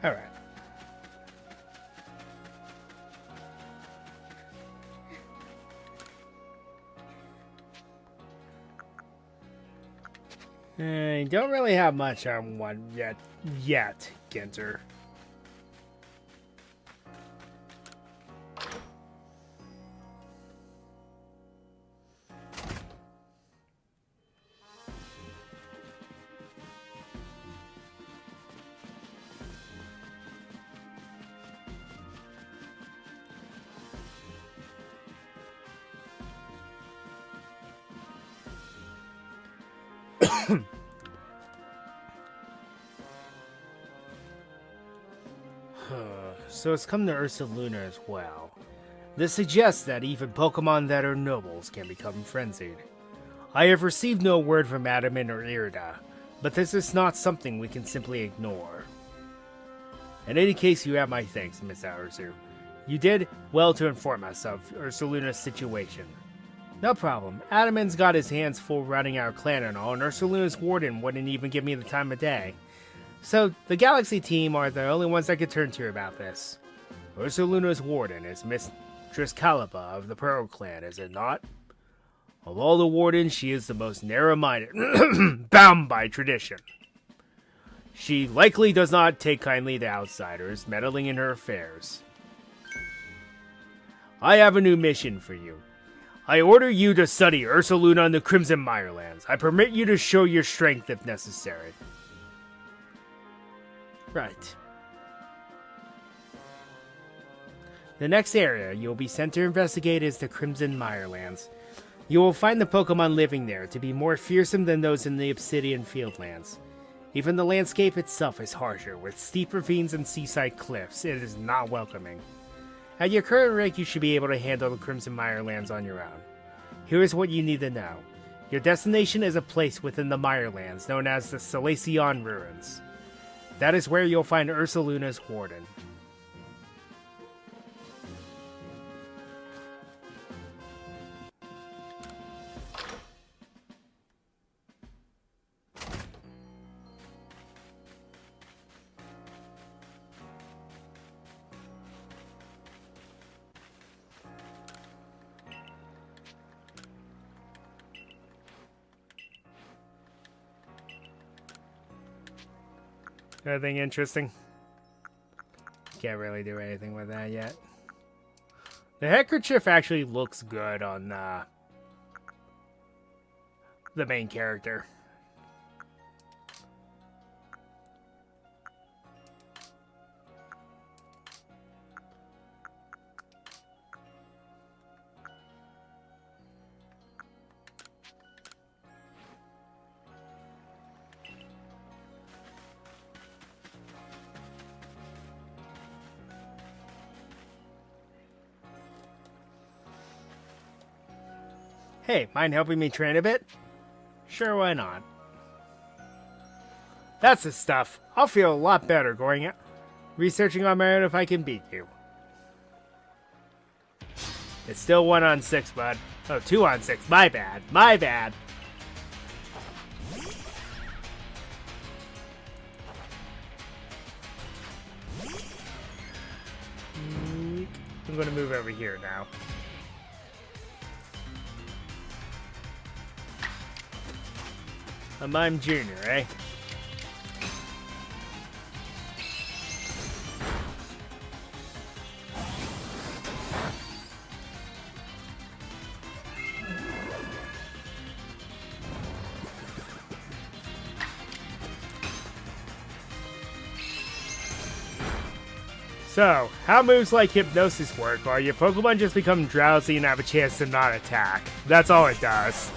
Alright. I don't really have much on one yet, Ginter. So it's come to Ursaluna as well. This suggests that even Pokemon that are nobles can become frenzied. I have received no word from Adaman or Irida, but this is not something we can simply ignore. In any case, you have my thanks, Miss Arceus. You did well to inform us of Ursaluna's situation. No problem. Adaman's got his hands full running our clan and all, and Ursaluna's warden wouldn't even give me the time of day. So, the Galaxy team are the only ones I could turn to about this. Ursaluna's warden is Mistress Calipa of the Pearl Clan, is it not? Of all the wardens, she is the most narrow-minded, bound by tradition. She likely does not take kindly to outsiders meddling in her affairs. I have a new mission for you. I order you to study Ursaluna and the Crimson Mirelands. I permit you to show your strength if necessary. Right. The next area you will be sent to investigate is the Crimson Mirelands. You will find the Pokemon living there to be more fearsome than those in the Obsidian Fieldlands. Even the landscape itself is harsher, with steep ravines and seaside cliffs. It is not welcoming. At your current rank, you should be able to handle the Crimson Mirelands on your own. Here is what you need to know. Your destination is a place within the Mirelands known as the Salacion Ruins. That is where you'll find Ursaluna's warden. Anything interesting? Can't really do anything with that yet. The handkerchief actually looks good on the main character. Hey, mind helping me train a bit? Sure, why not? That's the stuff. I'll feel a lot better going out researching on my own if I can beat you. It's still 1 on 6, bud. Oh, 2 on 6. My bad. My bad. I'm going to move over here now. A Mime Junior, eh? So, how moves like Hypnosis work are your Pokemon just become drowsy and have a chance to not attack. That's all it does.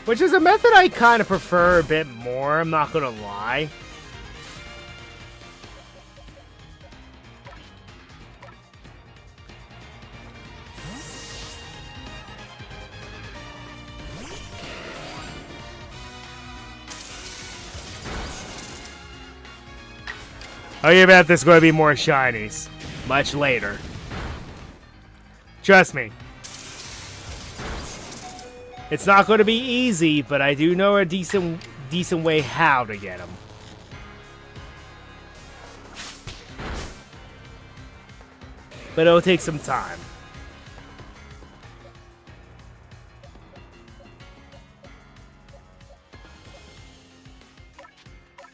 Which is a method I kind of prefer a bit more, I'm not gonna lie. Oh, you bet there's going to be more shinies. Much later. Trust me. It's not going to be easy, but I do know a decent way how to get them. but it'll take some time.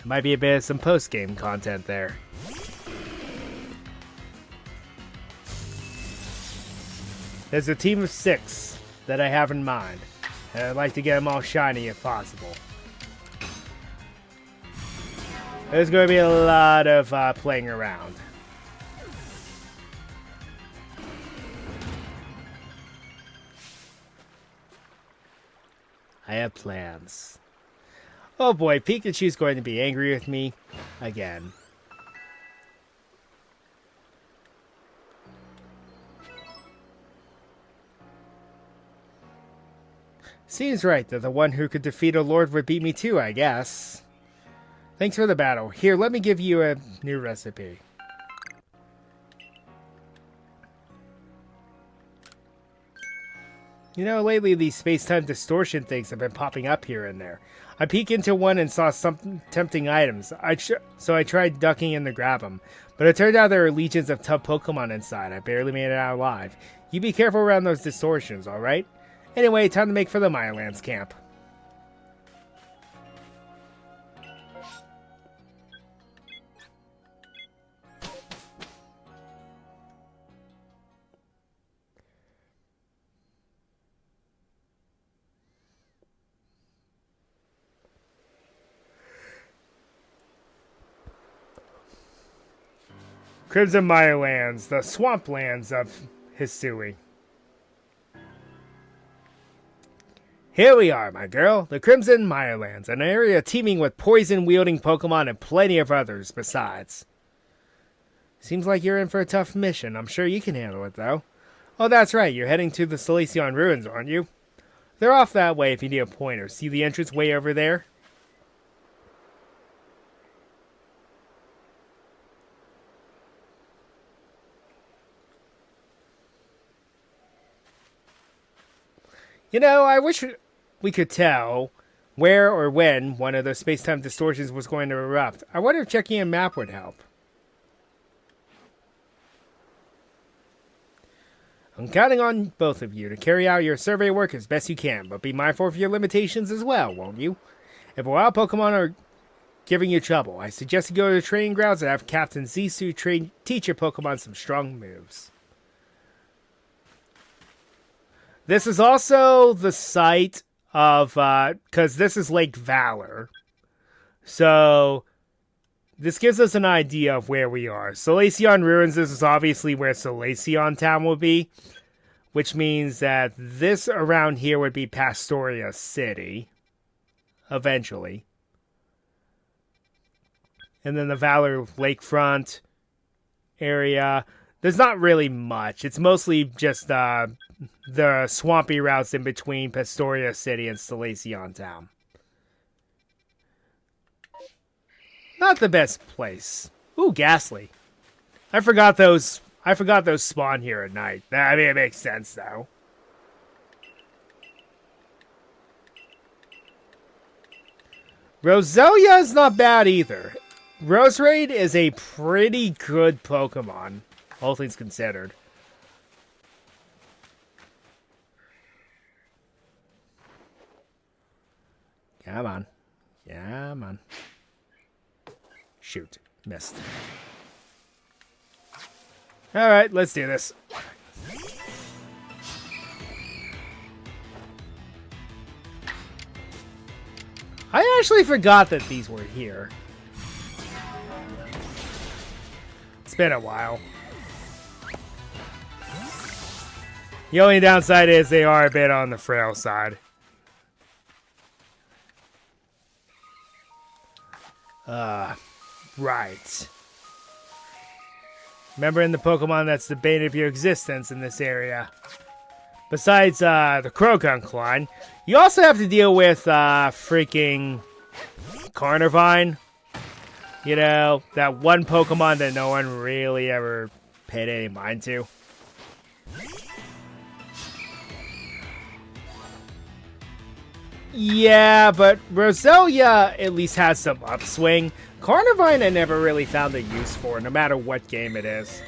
Might be a bit of some post-game content there. There's a team of 6 that I have in mind, and I'd like to get them all shiny if possible. There's going to be a lot of playing around. I have plans. Oh boy, Pikachu's going to be angry with me again. Seems right that the one who could defeat a lord would beat me too, I guess. Thanks for the battle. Here, let me give you a new recipe. You know, lately these space-time distortion things have been popping up here and there. I peeked into one and saw some tempting items, so I tried ducking in to grab them. But it turned out there were legions of tough Pokemon inside. I barely made it out alive. You be careful around those distortions, alright? Anyway, time to make for the Mirelands camp. Crimson Mirelands, the swamplands of Hisui. Here we are, my girl, the Crimson Mirelands, an area teeming with poison-wielding Pokemon and plenty of others besides. Seems like you're in for a tough mission. I'm sure you can handle it, though. Oh, that's right, you're heading to the Solaceon Ruins, aren't you? They're off that way if you need a pointer. See the entrance way over there? You know, I wish we could tell where or when one of those space-time distortions was going to erupt. I wonder if checking a map would help. I'm counting on both of you to carry out your survey work as best you can, but be mindful of your limitations as well, won't you? If wild Pokemon are giving you trouble, I suggest you go to the training grounds and have Captain Zisu teach your Pokemon some strong moves. This is also the site of, because this is Lake Valor. So, this gives us an idea of where we are. Solaceon Ruins, this is obviously where Solaceon Town will be. Which means that this around here would be Pastoria City. Eventually. And then the Valor Lakefront area. There's not really much. It's mostly just the swampy routes in between Pastoria City and Solaceon Town. Not the best place. Ooh, Ghastly. I forgot those spawn here at night. I mean, it makes sense though. Roselia is not bad either. Roserade is a pretty good Pokemon. All things considered. Come on. Come on. Shoot. Missed. Alright, let's do this. I actually forgot that these were here. It's been a while. The only downside is they are a bit on the frail side. Right. Remember in the Pokemon that's the bane of your existence in this area. Besides the Croagunk line, you also have to deal with freaking Carnivine. You know, that one Pokemon that no one really ever paid any mind to. Yeah, but Roselia at least has some upswing. Carnivine I never really found a use for, no matter what game it is.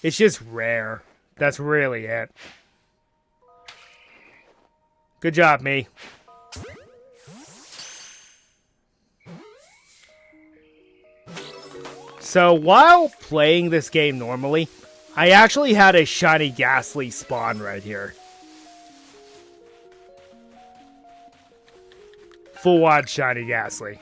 It's just rare. That's really it. Good job, me. So while playing this game normally, I actually had a shiny Ghastly spawn right here. Full on shiny Ghastly.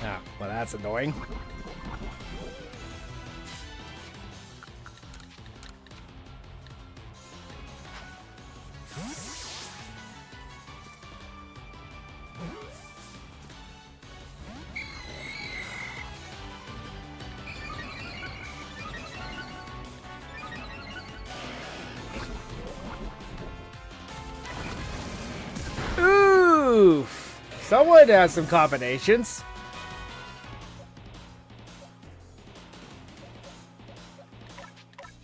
Ah, well, that's annoying. Oof! Someone has some combinations.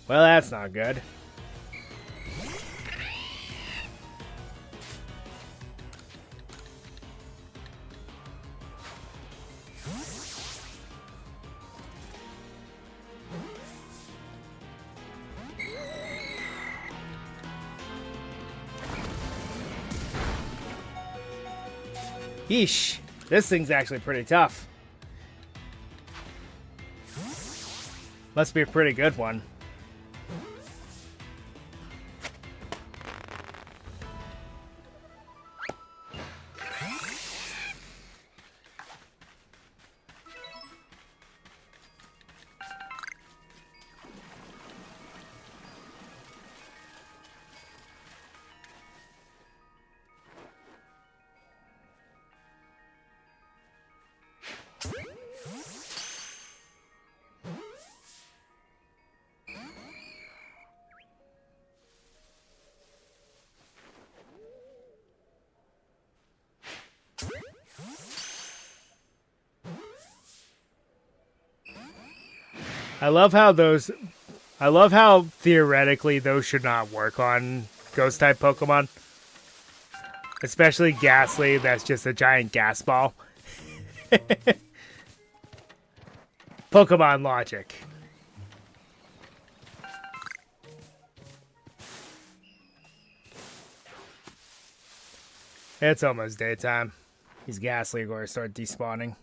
Well, that's not good. Yeesh, this thing's actually pretty tough. Must be a pretty good one. I love how theoretically those should not work on ghost type Pokemon. Especially Ghastly, that's just a giant gas ball. Pokemon logic. It's almost daytime. These Ghastly are going to start despawning.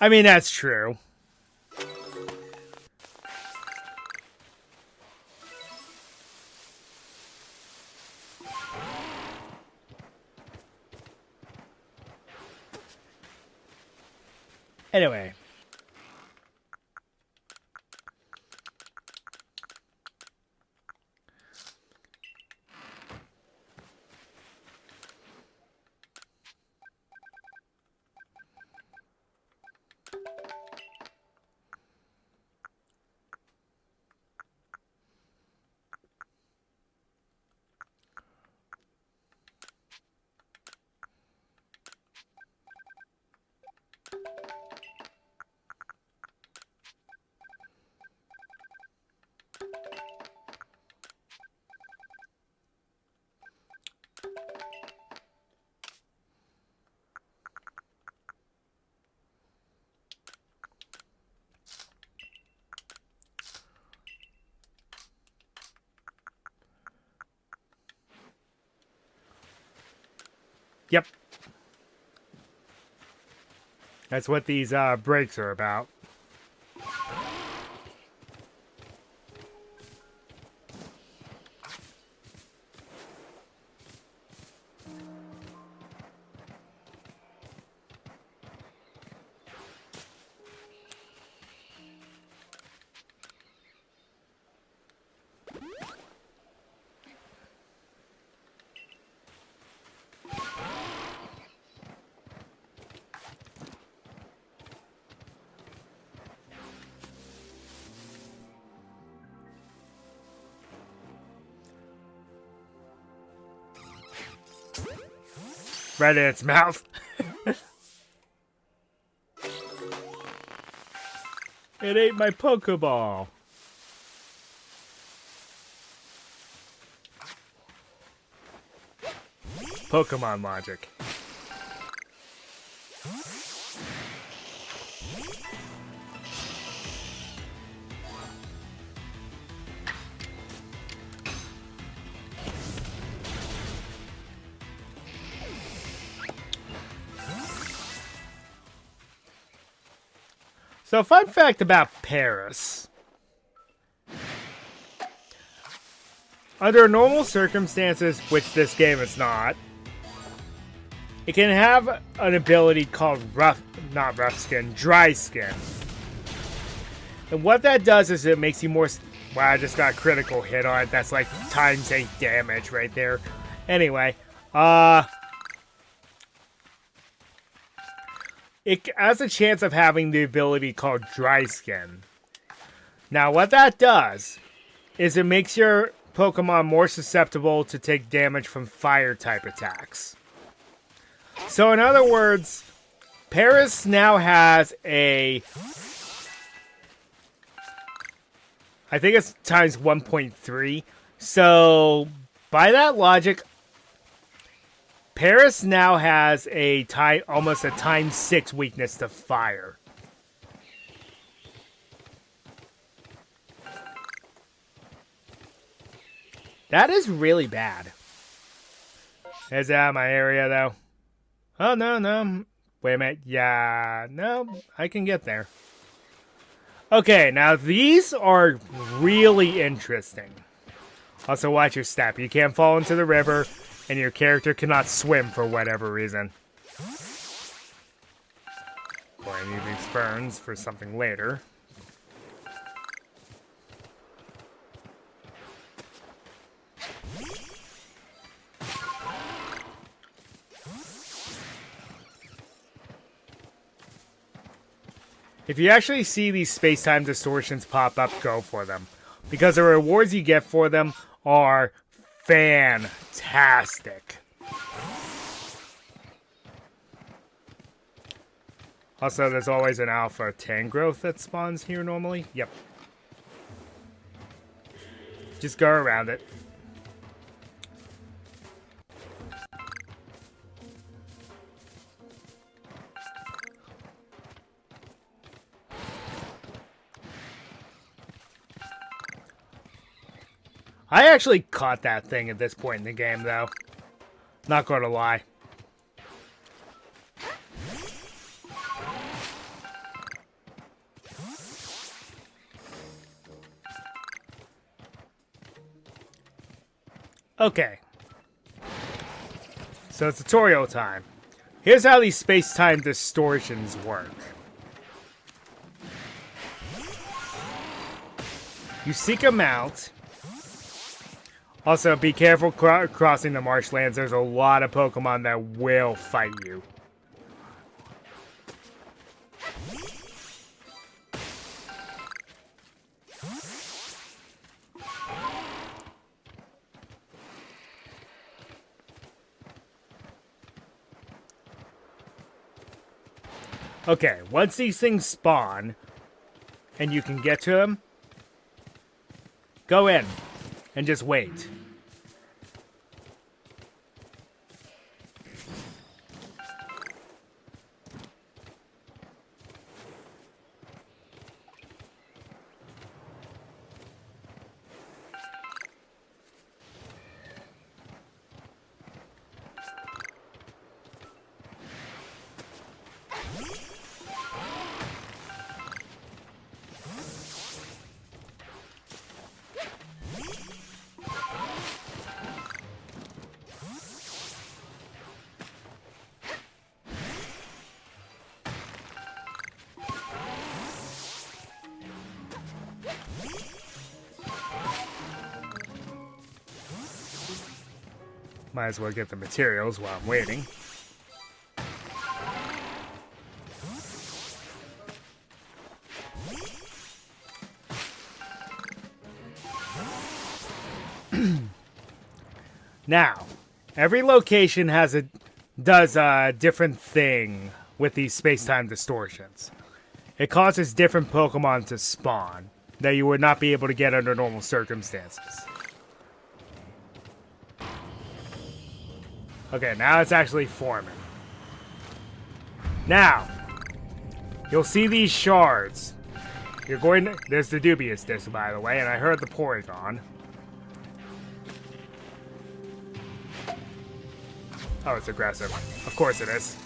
I mean, that's true. Anyway. Yep. That's what these breaks are about. Right in its mouth. It ate my Pokeball. Pokemon logic. So, fun fact about Paris. Under normal circumstances, which this game is not, it can have an ability called dry skin. And what that does is it makes you more... Wow, I just got a critical hit on it. That's like times 8 damage right there. Anyway, it has a chance of having the ability called dry skin. Now, what that does is it makes your Pokemon more susceptible to take damage from fire type attacks. So, in other words, Paris now has a... I think it's times 1.3. So, by that logic, Paris now has almost a times 6 weakness to fire. That is really bad. Is out of my area, though. Oh, no. Wait a minute. Yeah, no, I can get there. Okay, now these are really interesting. Also, watch your step. You can't fall into the river, and your character cannot swim for whatever reason. Boy, I need these ferns for something later. If you actually see these space-time distortions pop up, go for them. Because the rewards you get for them are fantastic. Also, there's always an alpha Tangrowth that spawns here normally. Yep. Just go around it. I actually caught that thing at this point in the game, though. Not gonna lie. Okay. So it's tutorial time. Here's how these space-time distortions work. You seek them out. Also, be careful crossing the marshlands. There's a lot of Pokemon that will fight you. Okay, once these things spawn, and you can get to them, go in. And just wait. Might as well get the materials while I'm waiting. Now, every location has a does a different thing with these space-time distortions. It causes different Pokemon to spawn that you would not be able to get under normal circumstances. Okay, now it's actually forming. Now, you'll see these shards. You're going to... There's the Dubious Disc, by the way, and I heard the Porygon. Oh, it's aggressive. Of course it is.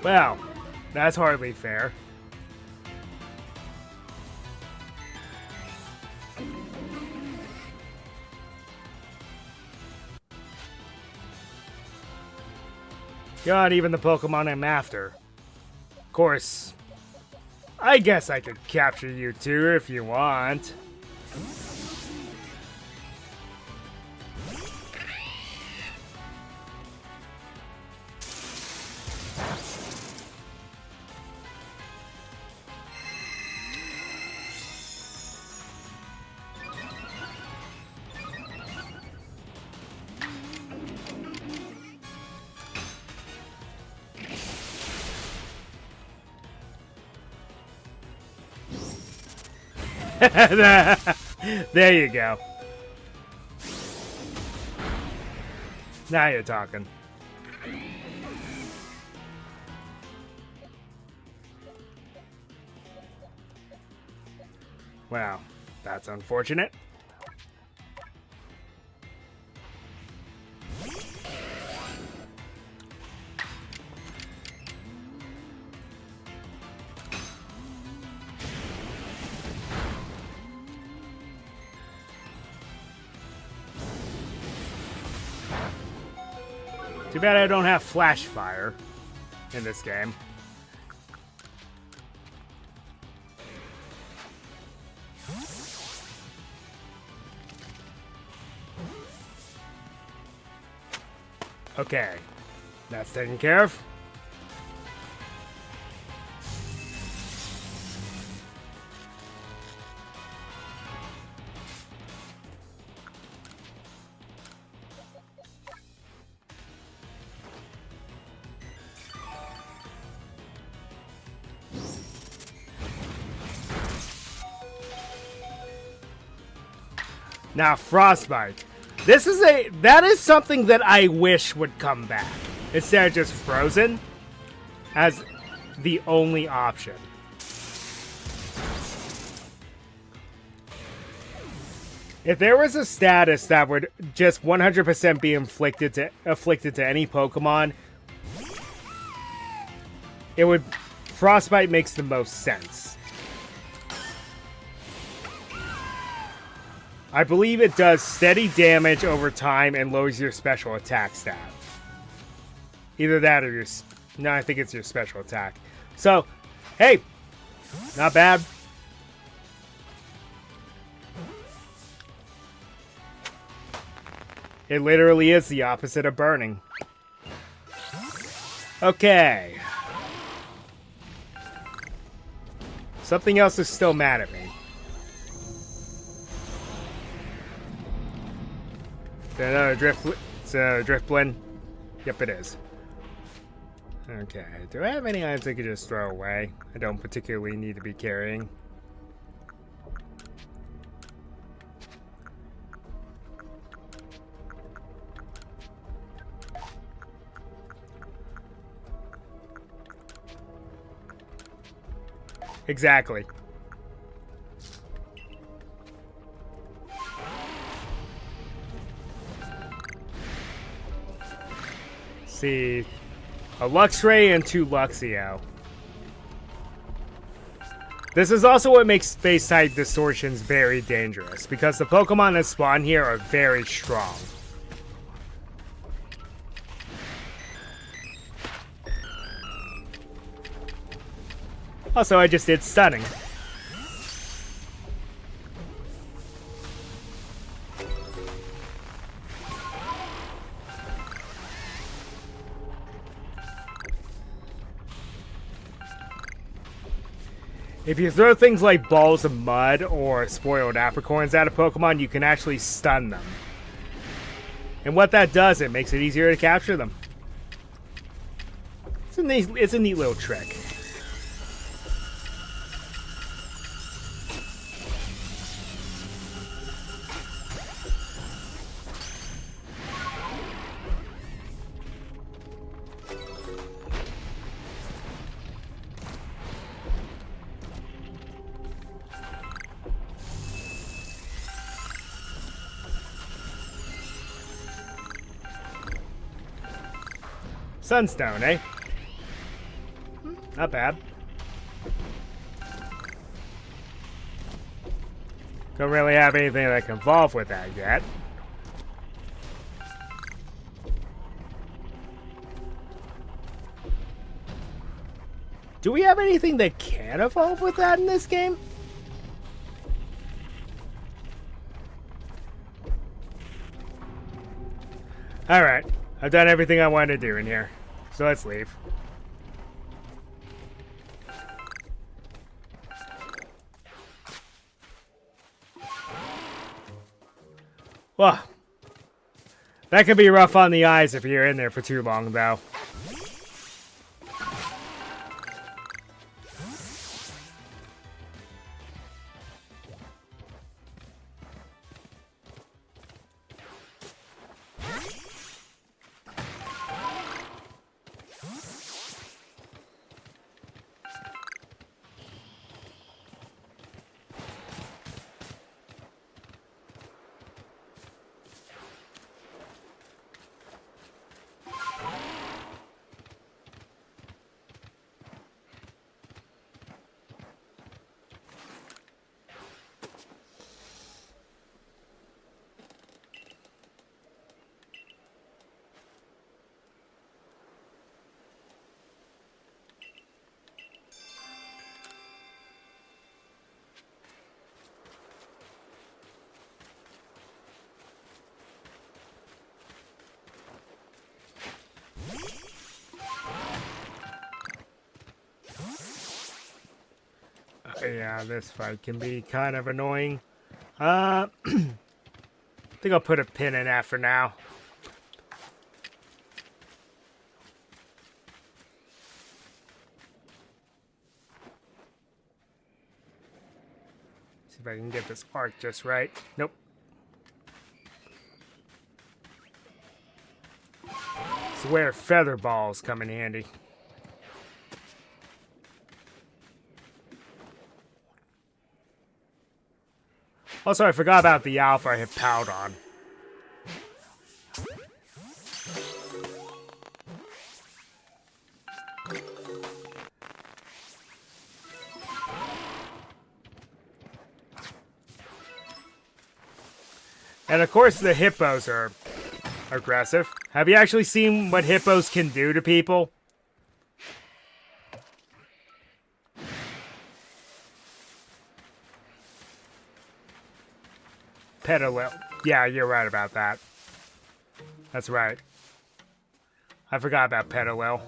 Well, that's hardly fair. You're not even the Pokemon I'm after. Of course, I guess I could capture you too if you want. There you go. Now you're talking. Wow, that's unfortunate. Too bad I don't have Flash Fire in this game. Okay, that's taken care of. Now, Frostbite. That is something that I wish would come back. Instead of just Frozen as the only option. If there was a status that would just 100% be afflicted to any Pokemon, it would... Frostbite makes the most sense. I believe it does steady damage over time and lowers your special attack stat. Either that or your... No, I think it's your special attack. So, hey, not bad. It literally is the opposite of burning. Okay. Something else is still mad at me. It's another Driftblim. Yep, it is. Okay, do I have any items I could just throw away? I don't particularly need to be carrying. Exactly. See, a Luxray and 2 Luxio. This is also what makes space-type distortions very dangerous, because the Pokemon that spawn here are very strong. Also, I just did stunning. If you throw things like balls of mud or spoiled apricorns at a Pokemon, you can actually stun them. And what that does, it makes it easier to capture them. It's a neat little trick. Sunstone, eh? Not bad. Don't really have anything that can evolve with that yet. Do we have anything that can evolve with that in this game? Alright, I've done everything I wanted to do in here, so let's leave. Well, that could be rough on the eyes if you're in there for too long, though. Yeah, this fight can be kind of annoying. I think I'll put a pin in that for now. See if I can get this arc just right. Nope. It's where feather balls come in handy. Also, I forgot about the alpha I hit Powdon. And of course, the hippos are aggressive. Have you actually seen what hippos can do to people? Petalil. Yeah, you're right about that. That's right. I forgot about Petalil.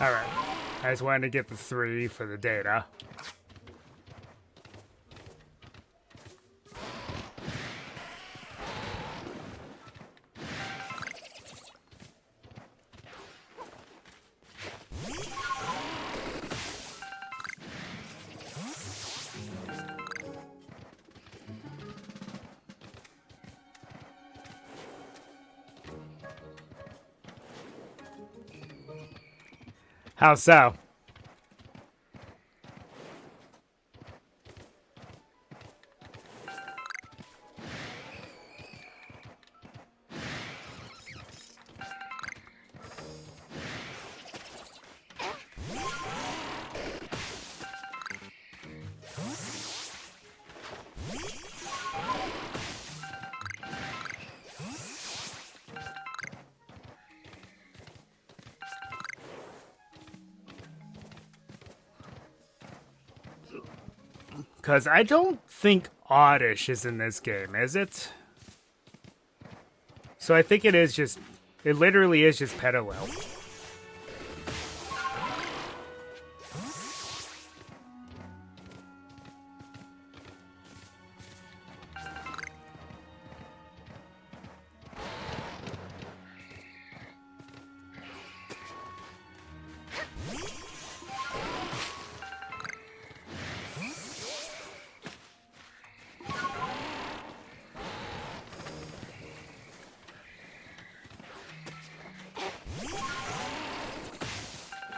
Alright, I just wanted to get the 3 for the data. How so? Because I don't think Oddish is in this game, is it? So I think it is just... It literally is just Petalil.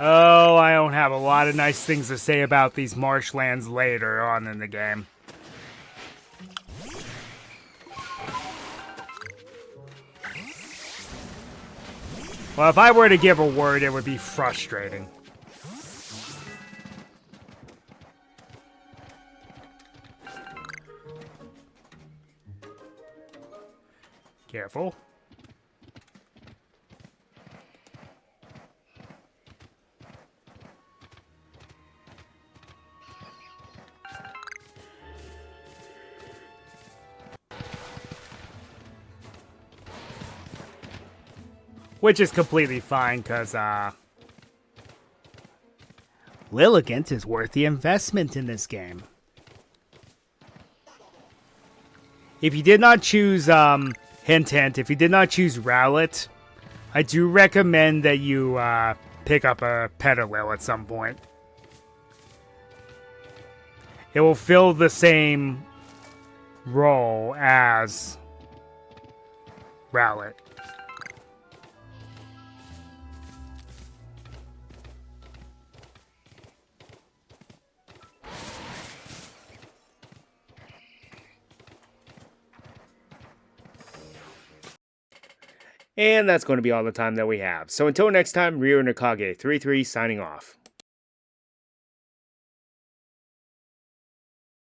Oh, I don't have a lot of nice things to say about these marshlands later on in the game. Well, if I were to give a word, it would be frustrating. Careful. Which is completely fine, because, Lilligant is worth the investment in this game. If you did not choose, hint hint, if you did not choose Rowlet, I do recommend that you, pick up a Petalil at some point. It will fill the same role as Rowlet. And that's going to be all the time that we have. So until next time, Ryo Nakage 33 signing off.